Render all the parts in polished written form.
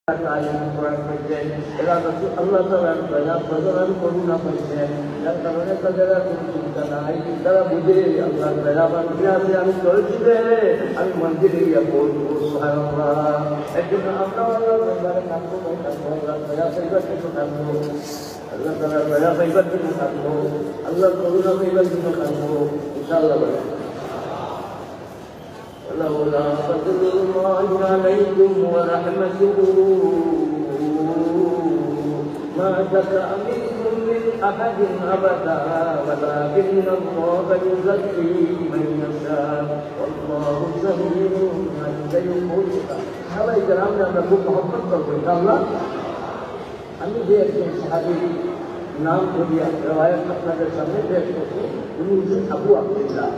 আল্লাহ তাআলার দয়া প্রদান করুণা করেছেন, যার কারণে তাদের কোনো চিন্তা নাই, তারা বুঝে আল্লাহর দয়া বানিয়ে আমি চলছি রে, আমি মন্দিরে গিয়ে পড়বো সুবহানাল্লাহ। এর জন্য আমরা আল্লাহর দরবারে থাকবো, আল্লাহর দয়া পাইবার জন্য থাকবো, আল্লাহ তাআলার দয়া পাইবার জন্য থাকবো, আল্লাহর করুণা পাইবার জন্য থাকবো ইনশাআল্লাহ। لولا فضل الله عليكم ورحمته ما زكى منكم من أحد أبدا ولكن الله يزكي من يشاء والله سميع عليم। সবাই গ্রামে আমরা খুব মহব্বত করবো ইনশাআল্লাহ। আমি যে একজন সাহাবীর নাম করিয়া রিওয়ায়াত আপনাদের সামনে পেশ করছি, উনি হচ্ছেন আবু আব্দুল্লাহ।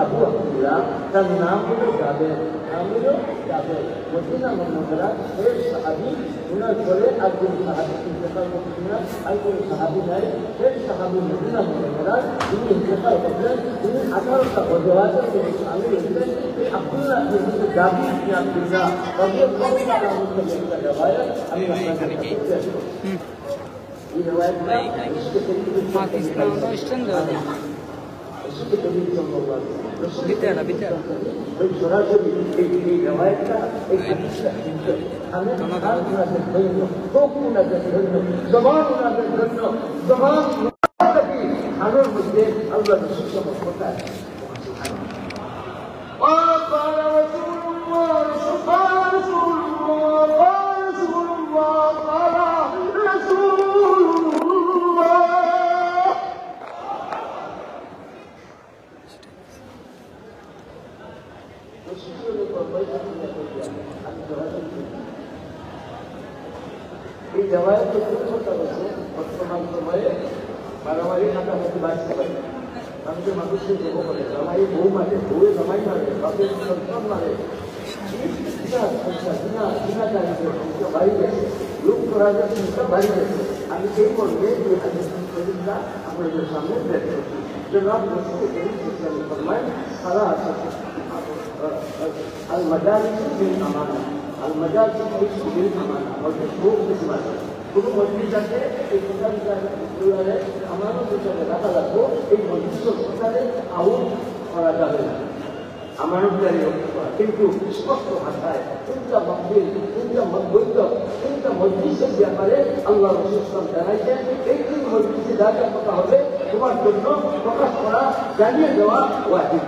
আবু আব্দুল্লাহ, তার নাম হলো জাবের, নাম হলো জাবের। মদিনা মুনাওয়ারা শেষ সাহাবী, উনার পরে একজন সাহাবী ইন্তেকাল করছেন, আর কোনো সাহাবী নাই। শেষ সাহাবী মদিনা মুনাওয়ারা, তিনি ইন্তেকাল করলেন, তিনি 18টা গজওয়াতের তিনি শামিল হয়েছিলেন। এই আব্দুল্লাহ ইবনে জাবির ইবনে আব্দুল্লাহ রাদিয়াল্লাহু তাআলা আনহু একটা রিওয়ায়াত আমি আপনাদের কাছে পেশ করছি। এই রিওয়ায়াতটা পাকিস্তান ওয়েস্টার্ন দাদা বিতারা বিতারা সরাসরি এই রিওয়ায়াতটা এই হাদিসটা আমি আপনাদের জন্য সকলের জন্য জবানের জন্য জবান মুতাকি আলোর মধ্যে আল্লাহ রাসূল কোথায় قال رسول الله قال رسول الله قال رسول الله قال رسول الله এই রিওয়ায়াতে কথা বলছে বর্তমান সময়ে মারামারি হাতাহাতি বাড়তে পারে। আমাদের মানুষের দেবো বলে জামাই বউ মারে, বউয়ে জামাই মারে, বাপের সন্তান মারে, বাড়ি গেছে, লোক করা যাচ্ছে বাড়ি গেছে। আমি সেই বলবে এই হাদিসটা আপনাদের সামনে পেশ করছি। জনাব সারা আছে المجالس بالأمانة، المجالس بالأمانة والمشروع بالأمانة। কোনো মসজিদ আছে এই সরকারে আমানত হিসাবে রাখা রাখবো, এই মসজিদের সরকারে আউট করা যাবে না, আমানতদারি রক্ষা করা। কিন্তু স্পষ্ট ভাষায় কোনটা মসজিদ, কোনটা মসজিদ, কোনটা মসজিদের ব্যাপারে আল্লাহ রাসূল জানাইছেন, এই তিন মসজিদে যা যা কথা হবে তোমার জন্য প্রকাশ করা, জানিয়ে দেওয়া ওয়াজিব।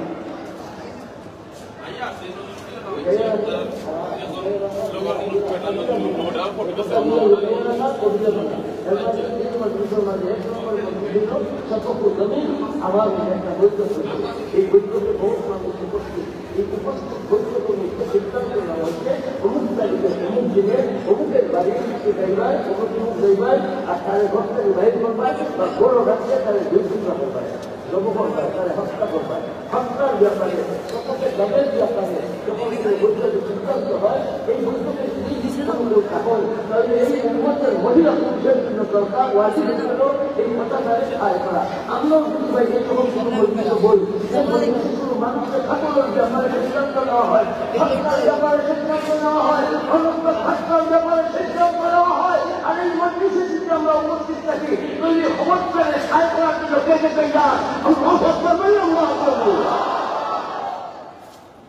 আমার একটা বৈধ এই বৈধকে বহু মানুষ উপস্থিত, এই উপস্থিত বৈধকে সিদ্ধান্ত নেওয়া হচ্ছে অমুক তারিখে অমুক দিনে অমুকের বাড়ি যাইবার, অমুক অমুক যাইবার, আর তাদের ঘরটাকে বাইর করবার বা বড় রাখছে তাদের দুর্ঘটনা করবার, জব করবার, তাদের হত্যা করবার। হত্যার ব্যাপারে সকলের দামের ব্যাপারে যখন বৈধকে সিদ্ধান্ত হয়, এই বৈধকে এখন তাহলে এই উম্মতের মহিলা পুরুষের জন্য দরকার ওয়াজিব ছিল এই কথাটারে আয় করা। আমরাও যদি ভাই যখন কোনো মসজিদে বলি যে মসজিদে শুধু মানুষের ঠাকুরের ব্যাপারে সিদ্ধান্ত নেওয়া হয়, হত্যার ব্যাপারে সিদ্ধান্ত নেওয়া হয়, হত্যার ব্যাপারে সিদ্ধান্ত নেওয়া হয়, আর এই মসজিদে যদি আমরা উপস্থিত থাকি তৈরি অবস্থানে আয় করার জন্য পেতে চাই না, আমরা করবো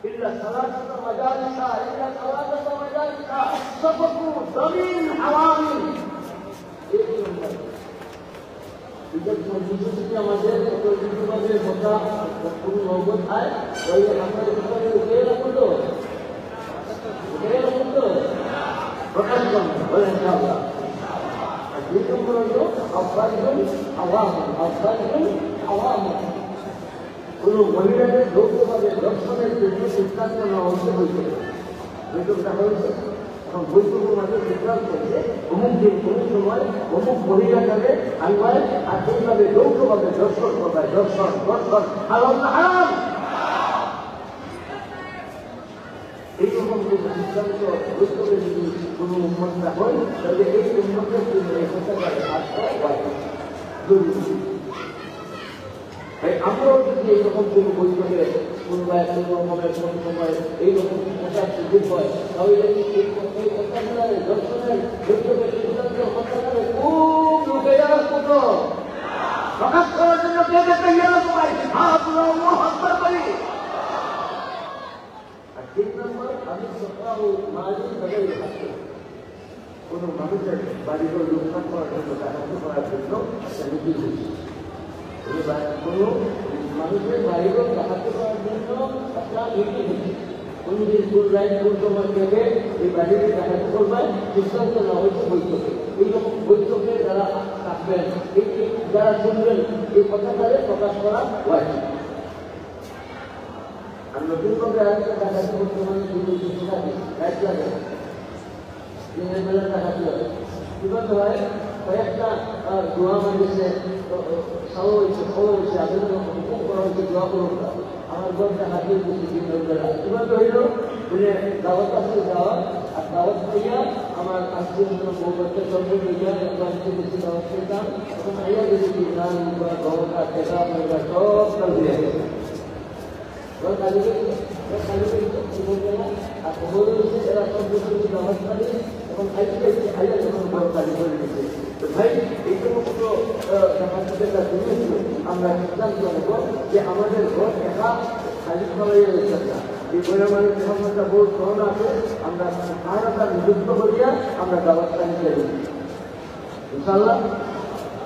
إلا ثلاثة مجالس إلا ثلاثة مجالس سبقوا ضمين حوامل আমাদের কথা কোনো নগদ হয় ওই আমাদের প্রকাশ করবো বলেন ইনশাআল্লাহ। আর দুই নম্বর হলো আফগানিজন আওয়াম কোনো মহিলাদের যৌথভাবে দর্শনের জন্য সিদ্ধান্ত নেওয়া হচ্ছে বৈঠকে। বৈঠকটা হয়েছে এখন বৈঠকের মাঝে সিদ্ধান্ত হয়েছে অমুক দিন অমুক সময় অমুক মহিলা যাবে আনবায়, আর সেইভাবে যৌথভাবে দর্শন করবে। দর্শন দর্শন হারাম না হারাম, এইরকম যদি সিদ্ধান্ত বৈঠকে যদি কোনো উন্মতটা হয় তাহলে এই উন্মতের জন্য এই কথাটাকে কাজ করা জরুরি। আমরাও যদি এইরকম কোনো বৈঠকে কোনোবাই কোনোভাবে কোন সময় এইরকম পোশাক সুযোগ হয় তাহলে এই কথাগুলোর দর্শনের বৈঠকের সিদ্ধান্ত কথাগুলো খুব লোকেরা কোনো প্রকাশ করার জন্য কে দেখে গেলে সবাই হাত করি। আর 3 নম্বর আমি সপ্তাহ মাঝে তাদের কোনো মানুষের বাড়িঘর লোকসান করার জন্য সাহায্য করার জন্য একটা নীতি হয়েছে। কোনো মানুষের বাড়িঘর সাহায্য করার জন্য একটা নীতি হয়েছে। কোন দিন ফুল রাইট কোন সময় থেকে এই বাড়িকে সাহায্য করবেন সিদ্ধান্ত নেওয়া হয়েছে বৈঠকে। এইরকম বৈঠকে যারা থাকবেন যারা শুনবেন এই কথাটারে প্রকাশ করা হয়। আর নতুনভাবে আরেকটা সাহায্য করতে মানে রাইট লাগে দিনের বেলা সাহায্য হয় কিভাবে হয় কয়েকটা দোয়া মানিয়েছে খাওয়া হয়েছে আবেদন হুকুম করা হয়েছে দোয়া করুন আমার ঘরটা হাতিয়ে দিচ্ছে দিনের বেলা কিভাবে হইল বলে দাওয়াত আসতে যাওয়া আর দাওয়াত থেকে আমার আত্মীয় বউ বাচ্চা সঙ্গে নিয়ে বাড়িতে বেশি দাওয়াত পেতাম তখন আইয়া দেখেছি নাম গহনা টেকা মেয়েরা সব কাল দিয়ে গেছে আর খবর হয়েছে এরা সব কিছু দাওয়াত পাবে এখন আইয়া যখন বড় কালী করে দিচ্ছে তো ভাই এই সমস্ত সাহায্যটা শুনেছিল আমরা সিদ্ধান্ত নেব যে আমাদের ঘর একা খালি খাওয়াই রয়েছে না এই বইরামানের সমস্যা বহুত গ্রহণ আছে আমরা সাহায্যটা নিযুক্ত করিয়া আমরা ব্যবস্থা নিতে দিই ইনশাল্লাহ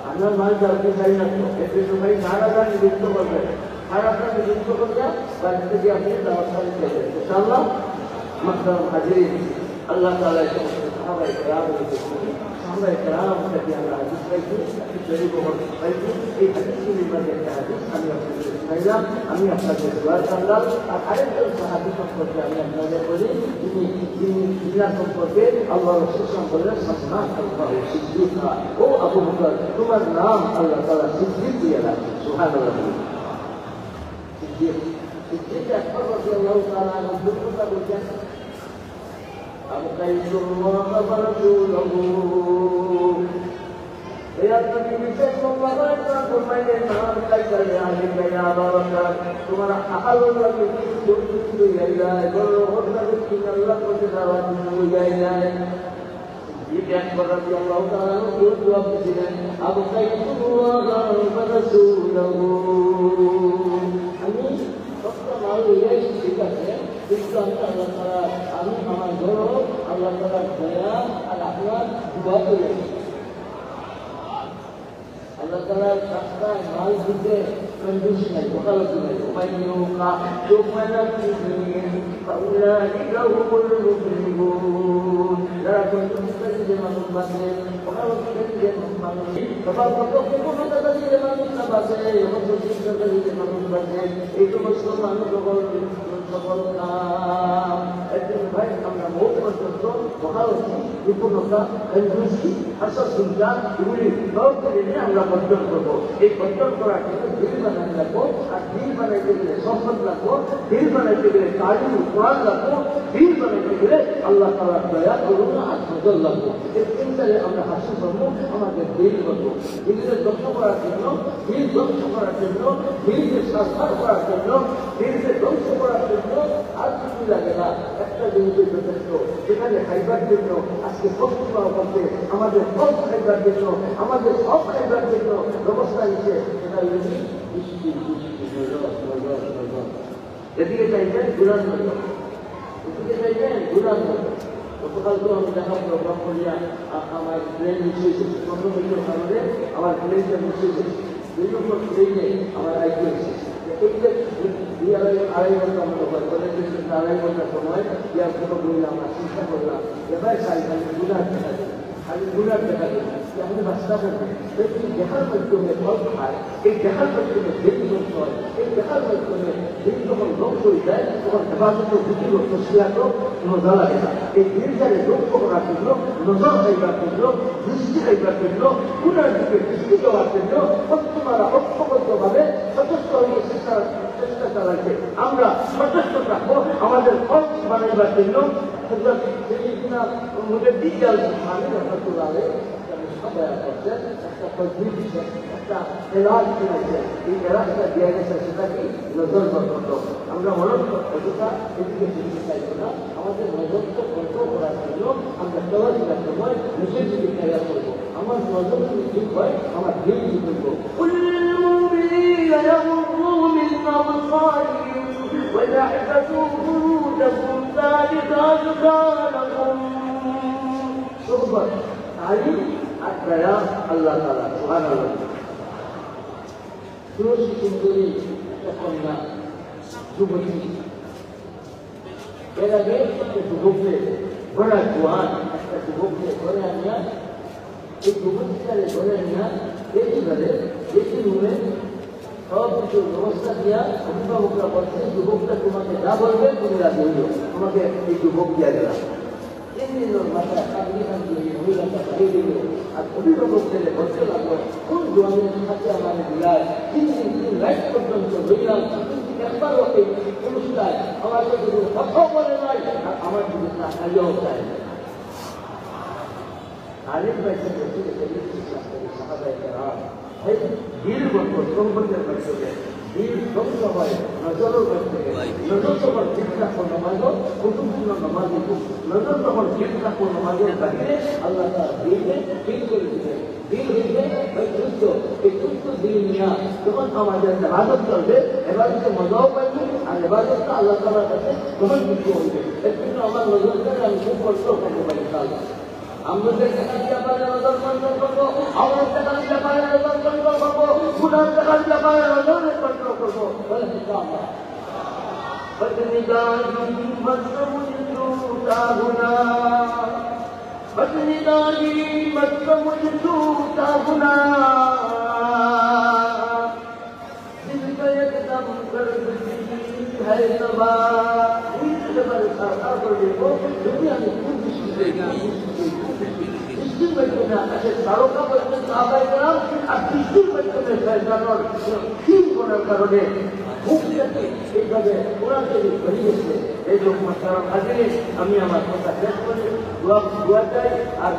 আপনার মাল চালতে চাই না তো এর জন্য ভাই সাহায্যটা নিযুক্ত করবেন সাহায্যটা নিযুক্ত করিয়া বাড়িতে গিয়ে আপনি ব্যবস্থা নিতে দেবেন ইনশাল্লাহ মাহতারাম হাজির আল্লাহ তাআলা সাহাবা ইকরাম আমরা ইকরাম থেকে আমরা হাদিস পাইছি শরীফ পাইছি এই হাদিসগুলির মধ্যে একটা হাদিস আমি আপনাদের শুনাইলাম আমি আপনাদের দোয়ার করলাম আর আরেকজন সাহাবী সম্পর্কে আমি আপনাদের বলি তিনি সম্পর্কে আল্লাহ রাসূল বললেন সাল্লাল্লাহু আলাইহি ওয়াসাল্লাম ও আবু বকর তোমার নাম আল্লাহ তাআলা সিদ্দিক দিয়ে রাখেন সুবহানাল্লাহ সিদ্দিক আকবর রাদিয়াল্লাহু তাআলা আনহু কথা বলছেন أبقيت الله ورسوله يا النبي صلى الله عليه وسلم نام لك لأهلك يا بابا تمہارا أحل الذي كنت إليه والرغم الذي الله كنت إليه أكبر رضي الله تعالى عنه أبقيت الله ورسوله ঠিক আছে কিন্তু আল্লাহ তাআলা আমি আমার গৌরব আল্লাহ তাআলার দয়া আর আপনার দোয়া করে আল্লাহ তাআলার রাস্তায় মাল দিতে কন্ডিশন নাই ওকালতি নাই উমাইয়ুকা যারা কন্ডিশন মানুষ বাঁচে ওকালতি মানুষ সবার পক্ষে কোনো টাকা দিয়ে মানুষ না বাঁচে এবং টাকা দিয়ে মানুষ বাঁচে এই সমস্ত মানুষ সকল একজন ভাই আমরা বহু পর্যন্ত ওকালতি বিপুলতা কন্ডিশন আসল সুবিধা এগুলি সব করে নিয়ে আমরা বর্জন করবো এই বর্জন করার জন্য দিল বানাতে রাখবো আর দিল বানাইতে গেলে সম্পদ রাখবো দিল বানাইতে গেলে কাজু কোরআন রাখবো দিল বানাইতে গেলে আল্লাহ তাআলার দয়া করুণা আর ফজল রাখবো এই তিনটারে আমরা হাসিল করবো আমাদের দিল করবো দিলের ধ্বংস করার জন্য দিল ধ্বংস করার জন্য দিলকে সাজঘাট করার জন্য দিলকে ধ্বংস করার জন্য আর কিছু লাগে না একটা জিনিসের যথেষ্ট সেখানে খাইবার জন্য আজকে শক্তি পাওয়া বলতে আমাদের সব খাইবার জন্য আমাদের সব খাইবার জন্য ব্যবস্থা নিচ্ছে সেটা এদিকে চাইছেন গুলাম এদিকে চাইছেন গুলাম গতকাল তো আমি দেখা প্রোগ্রাম করিয়া আমার প্লেন মিশিয়েছে 15 মিনিটের কারণে আমার প্লেনটা মিশিয়েছে 2 নম্বর প্লেনে আমার আইপি এসেছে আড়াই ঘন্টা মতো হয় কলেজের আড়াই ঘন্টার সময় ইয়ার কোনো বইলে আমরা চিন্তা করলাম এবার খালি গুলার দেখা যায় খালি গুলার দেখা যায় আমাদের বাচ্চা করবে ব্যক্তি দেখার মাধ্যমে ফল খায় এই দেখার মাধ্যমে দিন ধ্বংস হয় এই দেখার মাধ্যমে দিন যখন ধ্বংস হয়ে যায় তখন হেফাজত বুদ্ধি তসিয়াত নজর লাগে না এই দিনটারে ধ্বংস করার জন্য নজর খাইবার জন্য দৃষ্টি খাইবার জন্য গুণার দিকে দৃষ্টি দেওয়ার জন্য তোমারা ঐক্যবদ্ধভাবে সচেষ্ট হয়ে চেষ্টা চালাচ্ছে আমরা সচেষ্ট থাকবো আমাদের ফল বানাইবার জন্য মুজদ্দিদ আল-বুখারী রাহমাতুল্লাহ আলাইহি দয়া করছেন, একটা তদবির দিচ্ছেন, একটা এলাজ কিনেছেন। এই এলাজটা দেওয়া গেছে সেটা কি নজর বন্ধ। আমরা অযথা এদিকে দিতে চাইবো না, আমাদের নজরকে কন্ট্রোল করার জন্য আমরা চলাচলের সময় নিজের দিকে খেয়াল করবো। আমার নজর যদি ঠিক হয়, আমার দিল ঠিক করবো। وَيَحْفَظُوا فُرُوجَهُمْ ذَلِكَ أَزْكَىٰ لَهُمْ صحبت تعلیم আর দয়া আল্লাহ তাআলা সুবহানাল্লাহ। সুরক্ষিত সুন্দরী একটা কন্যা যুবতী, এর আগে একটা যুবককে ঘোড়া জোয়ান একটা যুবককে ঘরে আনিয়া এই যুবতীটারে ঘরে আনিয়া এইভাবে একটি রুমে সব কিছু ব্যবস্থা দিয়া অভিভাবকরা বলছে যুবকটা তোমাকে যা বলবে তুমি রাজি হইও, তোমাকে এই যুবক দিয়া গেলাম। মাথায় মহিলাটা বাড়িয়ে দিল আর অভিভাবক ছেলে বলতে লাগলো কোন জোয়ানের সাথে আমাদের বিলায় 3 রাত পর্যন্ত রইলাম, কিন্তু একবারও এই পুরস্কার আমার কাছে কোনো কথাও বলে নাই আর আমার যদি টাকাইও চায় না। আরেক বাইকে দিল বন্ধ সম্পর্কের বাইকে দিল ধ্বংস হয় নজরের বাইকে নজর যখন ঠিক রাখো নামাজও কুতুবপূর্ণ নামাজ নজর যখন ঠিক রাখো নামাজের বাহিরে আল্লাহ তাআলা দিলকে ঠিক করে দিবেন। দিল হইবে ওই শুদ্ধ, এই শুদ্ধ দিল নিয়ে যখন আমাদের ইবাদত চলবে, ইবাদতে মজাও পাইবে আর ইবাদতটা আল্লাহ তাআলার কাছে গ্রহণ যোগ্য হইবে। এর জন্য আমার নজরকে আমি খুব কষ্ট করতে পারি। আমাদের টাকা দিয়ে পারে নজর কন্ট্রোল করবো, আমাদের টাকা দিয়ে পারে নজর কন্ট্রোল করবো, গুনার টাকা দিয়ে পারে নজর কন্ট্রোল করবো। বলে ইনশাআল্লাহ। बदनिगाही मत मुझको गुना, बदनिगाही मत मुझको गुना, जिसका एकदम कर है सबा सरकार कर देखो दुनिया में खूब তারকা বলছেন সাহাবায়ে কেরাম আর বৃষ্টির মাধ্যমে শয়তানের ক্ষীণ করার কারণে মুখটাকে এইভাবে কোরআন শরীফ বেরিয়েছে। এই লোক মাসারাম হাজিরে আমি আমার কথা শেষ করি, দোয়া চাই আর